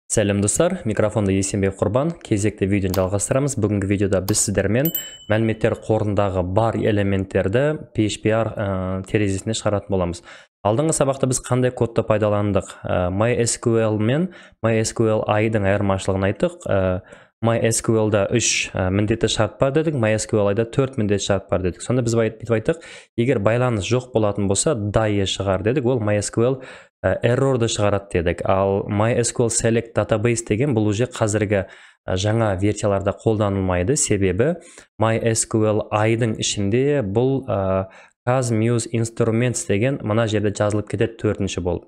Сәлем достар, микрофонда Есенбек Құрбан. Кезекті видеоны жалғастырамыз. Бүгінгі видеода біз сіздермен мәліметтер қорындағы бар элементтерді PHP терезесіне шығаратын боламыз. Алдыңғы сабақта біз қандай кодты пайдаландық? MySQL мен MySQL-дің айырмашылығын айттық. MySQL-да 3 міндетті шарт бар дедік, MySQL-да 4 міндетті шарт бар дедік. Сонда біз айттық, егер байланыс жоқ болатын болса, die шығар дедік. Ол MySQL errorды шығарады дедік. Ал MySQL Select Database деген бұл уже қазіргі жаңа версияларда қолданылмайды. Себебі MySQL-дің ішінде бұл Case Muse Instruments деген мына жерде жазылып кетеді 4-ші болып.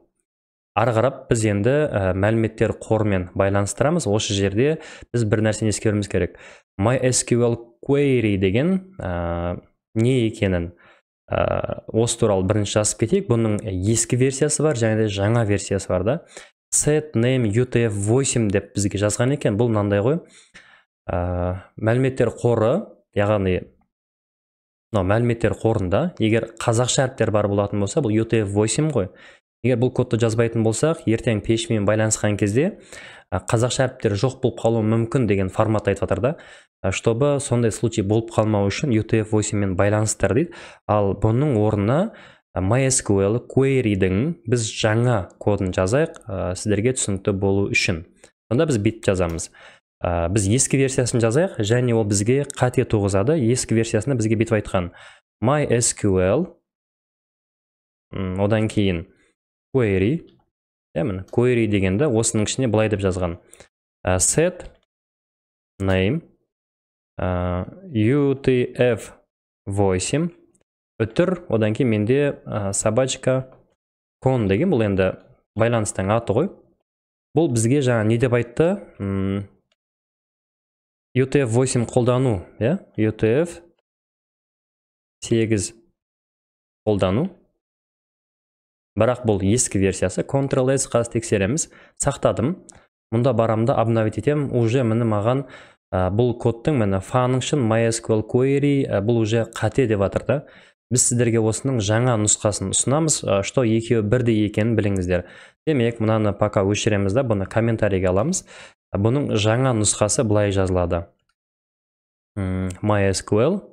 Ары қарап біз енді мәліметтер қорымен байланыстырамыз. Осы жерде біз бір нәрсені ескеруіміз керек. MySQL Query деген не екенін осы туралы бірінші жазып кетейік. Бұның ескі версиясы бар, және де жаңа версиясы бар да. Set name UTF-8 деп бізге жазған екен. Бұл мынандай ғой. Мәліметтер қоры, яғни мәліметтер қорында егер қазақша әріптер бар болатын болса, бұл UTF-8 ғой. Егер бұл кодты жазбайтын болсақ, ертең PHP-мен байланысқан кезде қазақша әріптер жоқ болып қалуы мүмкін деген формат айтып жатыр да. Чтобы сондай случай болып қалмау үшін UTF-8-мен байланыстыр дейді. Ал бұның орнына MySQL Query-дің біз жаңа кодын жазайық, сіздерге түсінікті болу үшін. Сонда біз бит жазамыз. Біз ескі версиясын жазайық, және ол бізге қате туғызады. Ескі версиясында бізге бит айтқан MySQL, одан кейін Query, Query дегенді осының ішіне былай деп жазған. Set name UTF-8 өтір, одан кейін менде собачка con деген, бұл енді байланыстың аты ғой. Бұл бізге жаңа не деп айтты? UTF-8 қолдану, UTF-8 қолдану. Бірақ бұл ескі версиясы. Ctrl-S қазір тексереміз. Сақтадым. Мұнда барамда обновить етем. Уже мені маған бұл кодтың function MySQL Query бұл уже қате деп жатыр. Біз сіздерге осының жаңа нұсқасын ұсынамыз, что екеуі бірдей екенін біліңіздер. Демек, мынаны пока өшіреміз да, бұны комментарийге аламыз. Бұның жаңа нұсқасы былай жазылады. MySQL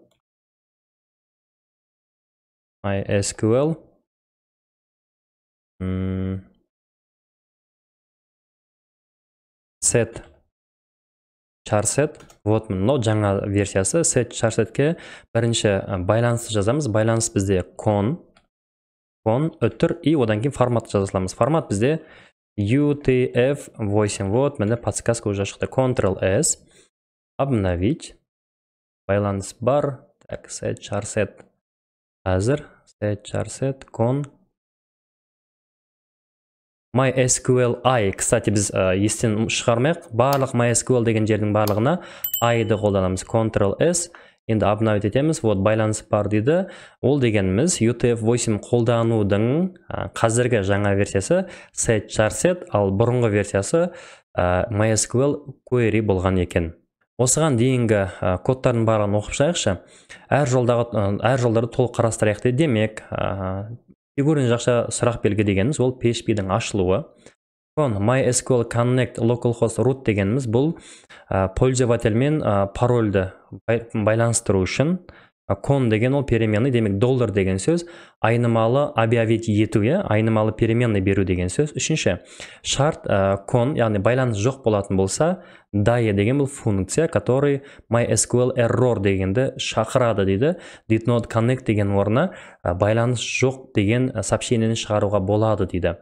set charset, вот мынау жаңа версиясы. Set charsetке бірінші байланысты жазамыз. Байланыс бізде con өтір, и одан кейін формат жазыламыз. Формат бізде UTF-8, вот міне подсказка уже шықты. Ctrl-S, обновить, байланыс бар. Так, set charset әзір, set charset con MySQL-i. Кстати, біз естен шығармайық. Барлық MySQL деген жердің барлығына i-ды қолданамыз. Ctrl-S. Енді обновить етеміз. Вот байланыс бар дейді. Ол дегеніміз UTF-8 қолданудың қазіргі жаңа версиясы set charset, ал бұрынғы версиясы MySQL Query болған екен. Осыған дейінгі кодтардың барлығын оқып шығайықшы. Әр жолдарды толық қарастырайық. Демек, фигурный жақша сұрақ белгі дегеніміз ол PHP-дің ашылуы. MySQL Connect Localhost Root дегеніміз бұл пользовательмен парольді байланыстыру үшін. Con деген ол переменный, демек доллар деген сөз, айнымалы объявить ету, айнымалы переменный беру деген сөз. Үшінші шарт con, яғни байланыс жоқ болатын болса, die деген бұл функция, который MySQL error дегенді шақырады дейді. Did not connect деген орнына байланыс жоқ деген сообщениені шығаруға болады дейді.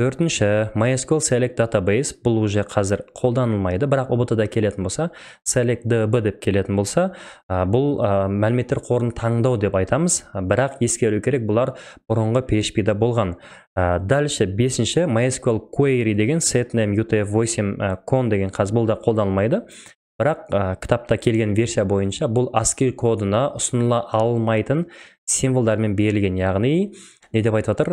Төртінші, MySQL Select Database, бұл уже қазір қолданылмайды, бірақ OBT-да келетін болса, Select DB деп келетін болса, бұл мәліметтер қорын таңдау деп айтамыз, бірақ ескеру керек, бұлар бұрынғы PHP-да болған. Дальше, бесінші, MySQL Query деген set name UTF-8 con деген бұл да қолданылмайды, бірақ кітапта келген версия бойынша бұл ASCII кодына ұсыныла алмайтын символдармен берілген, яғни не деп айтып жатыр?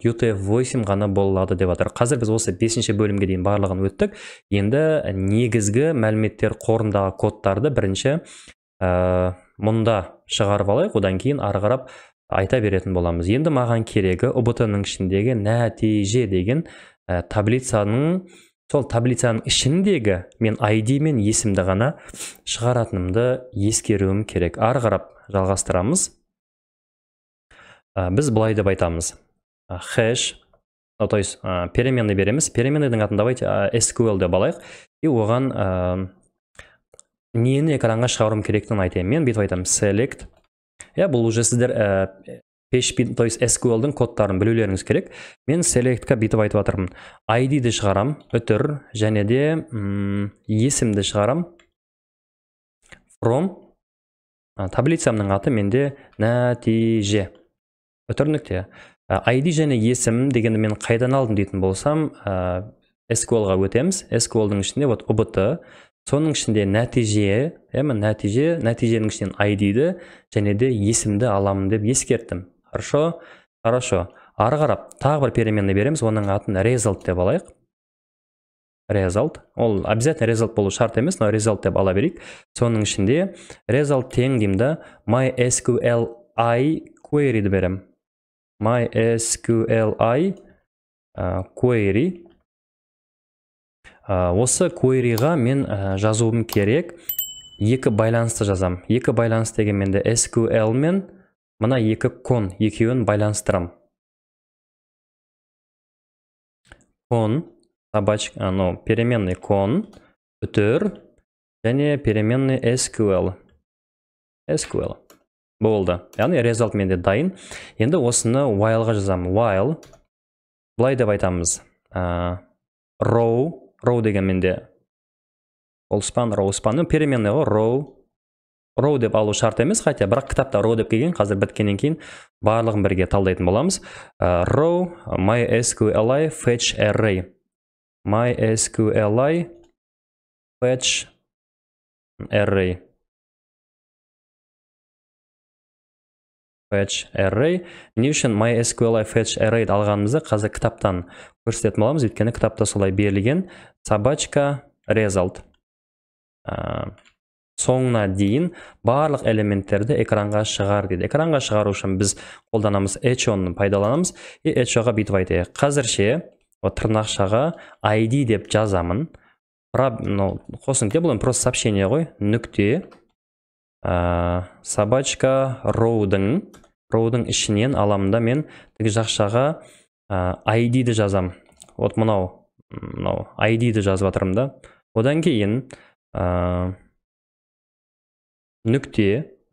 UTF-8 ғана болады деп жатыр. Қазір біз осы 5-ші бөлімге дейін барлығын өттік. Енді негізгі мәліметтер қорындағы кодтарды бірінші мұнда шығарып алайық, одан кейін ары қарап айта беретін боламыз. Енді маған керегі OBT-ның ішіндегі нәтиже деген таблицаның сол таблицаның ішіндегі мен ID мен есімді ғана шығаратынымды ескеруім керек. Ары қарап жалғастырамыз. Біз былай деп айтамыз. Хэш, то есть переменный береміз. Переменныйдың атын давайте SQL деп алайық. И оған нені экранға шығаруым керектігін айтайын. Мен бүйтіп айтамын select. Бұл уже сіздер PHP, то есть SQL-дың кодтарын білулеріңіз керек. Мен select-қа бүйтіп айтып жатырмын. ID-ді шығарам, үтір, және де есімді шығарам. From таблицамның аты менде нәтиже. Үтір нүкте. ID және есім дегенді мен қайдан алдым дейтін болсам, SQL-ға өтеміз. SQL-дың ішінде UBT, соның ішінде нәтиже, нәтиженің ішінен ID-ді және де есімді аламын деп ескерттім. Хорошо. Ары қарап, тағы бір переменный береміз, оның атын result деп алайық. Result. Ол обязательно result болу шарт емес, но result деп ала берейік. Соның ішінде result тең деймді MySQLi query ді берем. MySQLi query. Осы queryға мен жазуым керек. Екі байланысты жазам. Екі байланыс деген менде SQL мен мына екі кон, екеуін байланыстырам. Кон, собачка, переменный кон, үтір, және переменный SQL. Болды. Яғни result менде дайын. Енді осыны while-ға жазам. While, былай деп айтамыз. Row деген менде row span, переменный row деп алу шарт емес, хотя бірақ кітапта row деп келген, қазір біткеннен кейін барлығын бірге талдайтын боламыз. Row, MySQLi fetch array. MySQLi fetch array. Не үшін MySQLi fetch array алғанымызды қазір кітаптан көрсететін боламыз, өйткені кітапта солай берілген. Собачка result. Соңына дейін барлық элементтерді экранға шығар дейді. Экранға шығару үшін біз қолданамыз echo'ны пайдаланамыз. Echo'ға бүйтіп айтайық. Қазірше тырнақшаға ID деп жазамын. Қосын деп бұл просто сообщение ғой. Нүкте собачка row-дың ішінен аламында мен тігі жақшаға ID-ді жазам. Мынау ID-ді жазып жатырмын да. Одан кейін нүкте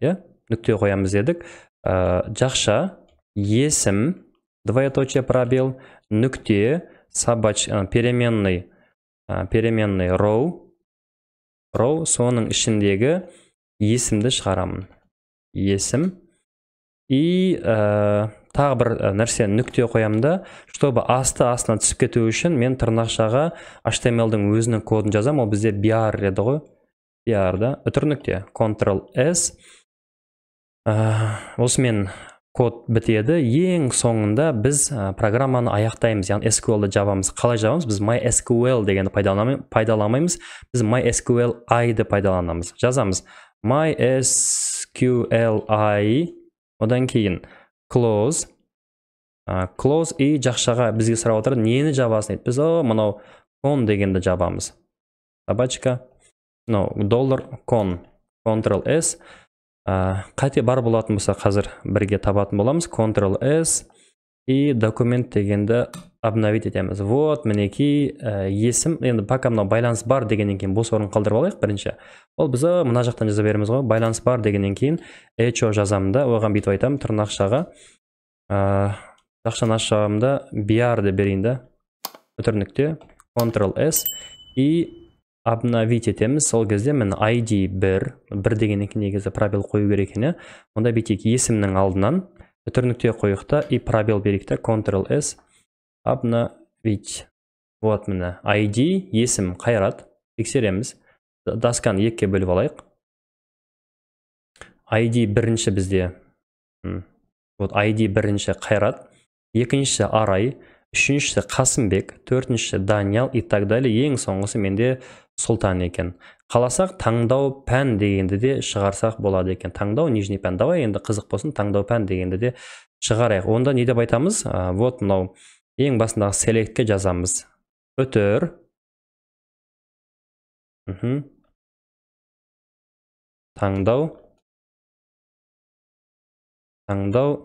қоямыз дедік. Жақша есім, двоеточие пробел, нүкте, переменный row, соның ішіндегі есімді шығарамын. Есім. И тағы бір нәрсе нүкте қоямда, чтобы астына түсіп кету үшін мен тырнақшаға HTML-дың өзінің кодын жазам. Ол бізде BR еді ғой. BR-да үтір нүкте, Ctrl-S. Осымен код бітеді. Ең соңында біз программаны аяқтаймыз. Яғни SQL-ды жабамыз. Қалай жабамыз? Біз MySQL дегенді пайдаламаймыз. Біз MySQLi-ді пайдаланамыз. Жазамыз. MySQLi, одан кейін close и жақшаға бізге сұрап отыр, нені жабасын дейді. Біз мынау con дегенді жабамыз. Собачка, $con, Ctrl-S. Қате бар болатын болса қазір бірге табатын боламыз. Ctrl-S и документ дегенді обновить етеміз. Мінеки есім, енді пока мынау байланыс бар дегеннен кейін бос орын қалдырып алайық бірінші. Ол біз мына жақтан жаза береміз ғой. Байланыс бар дегеннен кейін echo жазамында, оған бүйтіп айтамын, тырнақшаға. Жақшаны ашамында BR де берейін да. Үтір нүкте, Ctrl-S и обновить етеміз. Сол кезде мен ID 1 дегеннен кейін негізі пробел қою керек екен. Онда бүйтейік, есімнің алдынан үтір нүкте қойықта и пробел берейікті. Ctrl-S, обновить. Міне ID, есім қайрат. Тексереміз. Досканы екіге бөліп алайық. ID бірінші бізде. ID бірінші қайрат. Екіншісі Арай. Үшіншісі Қасымбек. Төртіншісі Даниял и так далее. Ең соңғысы менде Сұлтан екен. Қаласақ таңдау пән дегенді де шығарсақ болады екен. Таңдау, нижний пән. Давай енді қызық болсын, таңдау пән дегенді де шығарайық. Онда не деп айтамыз? Мынау ең басындағы selectке жазамыз. Үтір, Таңдау,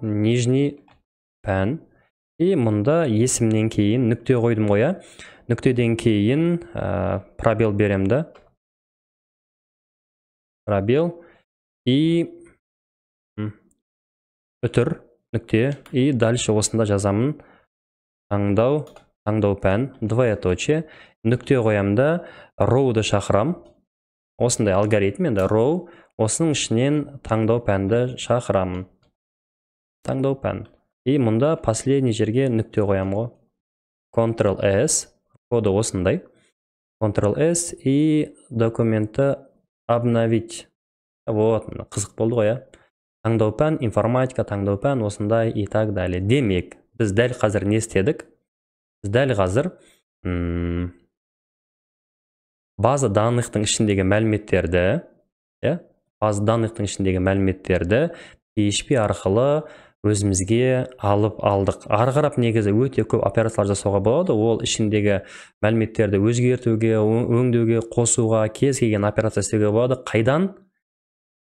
нижний пән. И мұнда есімнен кейін нүкте қойдым ғой, нүктеден кейін пробел беремді. Пробел. И үтір, нүкте. И дальше осында жазамын. Таңдау пән, двоеточие. Нүкте қоямда роуды шақырам. Осындай алгоритм, енді роу. Осының ішінен таңдау пәнді шақырамын. Таңдау пән. И мұнда последний жерге нүкте қоям ғой. Ctrl-S. Коды осындай. Ctrl-S и документті обновить. Вот, қызық болды ғой. Таңдау пән, информатика, таңдау пән, осындай и так далее. Демек, біз дәл қазір не істедік? Біз дәл қазір база данықтың ішіндегі мәліметтерді PHP арқылы өзімізге алып алдық. Ары қарап негізі өте көп операциялар жасауға болады. Ол ішіндегі мәліметтерді өзгертуге, өңдеуге, қосуға, кез келген операция істеуге болады. Қайдан?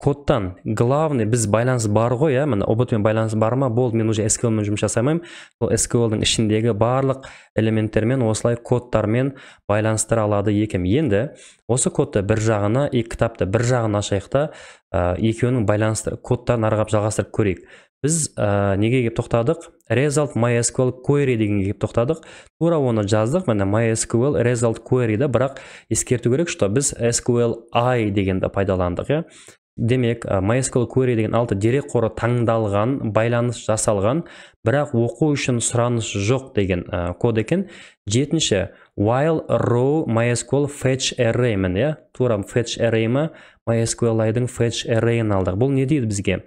Кодтан. Главный, біз байланыс бар ғой, міне объектпен байланыс бар ма? Болды, мен уже SQL-мен жұмыс жасаймын. Ол SQL-дің ішіндегі барлық элементтермен, осылай кодтармен байланыстыра алады екем. Енді осы кодты бір жағына, кітапты бір жағына ашайықта, екеуінің байланыстырып, кодтарын ары қарап жалғастырып көрейік. Біз неге кеп тоқтадық? Result MySQL query дегенге кеп тоқтадық. Тура оны жаздық. Міне MySQL result query'ді, бірақ ескерту керек, что біз SQLi дегенді пайдаландық. Демек, MySQL query деген алты дерек қоры таңдалған, байланыс жасалған, бірақ оқу үшін сұраныс жоқ деген код екен. Жетінші, while row MySQL fetch array мен, тура fetch array ма, MySQL'айдың fetch array'ын алдық. Бұл не дейді бізге?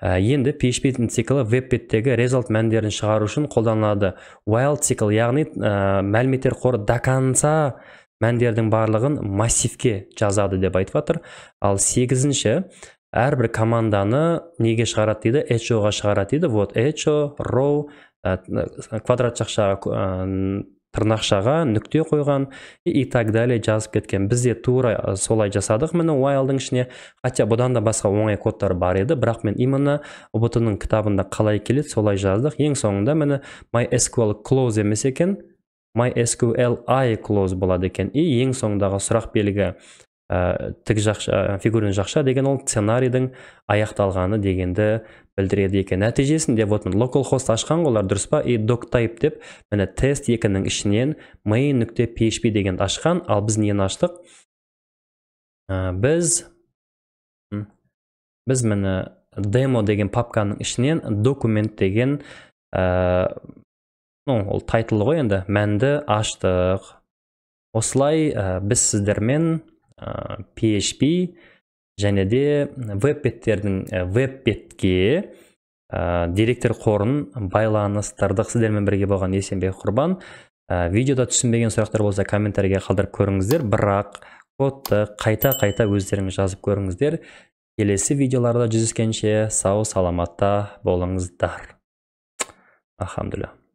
Енді PHP циклі веб-беттегі result мәндерін шығару үшін қолданылады. While цикл, яғни мәліметтер қоры до конца мәндердің барлығын массивке жазады деп айтып жатыр. Ал 8-ші, әрбір команданы неге шығарады дейді? Echo'ға шығарады дейді. Вот echo, row, квадрат жақшаға, тырнақшаға нүкте қойған и так далее жазып кеткен. Бізде тура солай жасадық міне while'дың ішіне. Хотя бұдан да басқа оңай кодтар бар еді, бірақ мен именно ұбт-ның кітабында қалай келеді, солай жаздық. Ең соңында міне MySQL close емес екен, MySQLi close болады екен. И ең соңындағы сұрақ белгі тік жақша, фигурин жақша деген ол сценарийдің аяқталғаны дегенді білдіреді екен. Нәтижесінде вот localhost ашқан олар дұрыс па? И doctype деп міне тест 2-ның ішінен main.php дегенді ашқан. Ал біз нені аштық? Біз міне demo деген папканың ішінен документ деген ол тайтл ғой, енді мәнді аштық. Осылай біз сіздермен PHP және де веб-бетке деректер қорын байланыстырдық. Сіздермен бірге болған Есенбек Құрбан. Видеода түсінбеген сұрақтар болса комментарийге қалдырып көріңіздер, бірақ кодты қайта өздеріңіз жазып көріңіздер. Келесі видеоларда жүздескенше сау саламатта болыңыздар. Алхамдулилlah.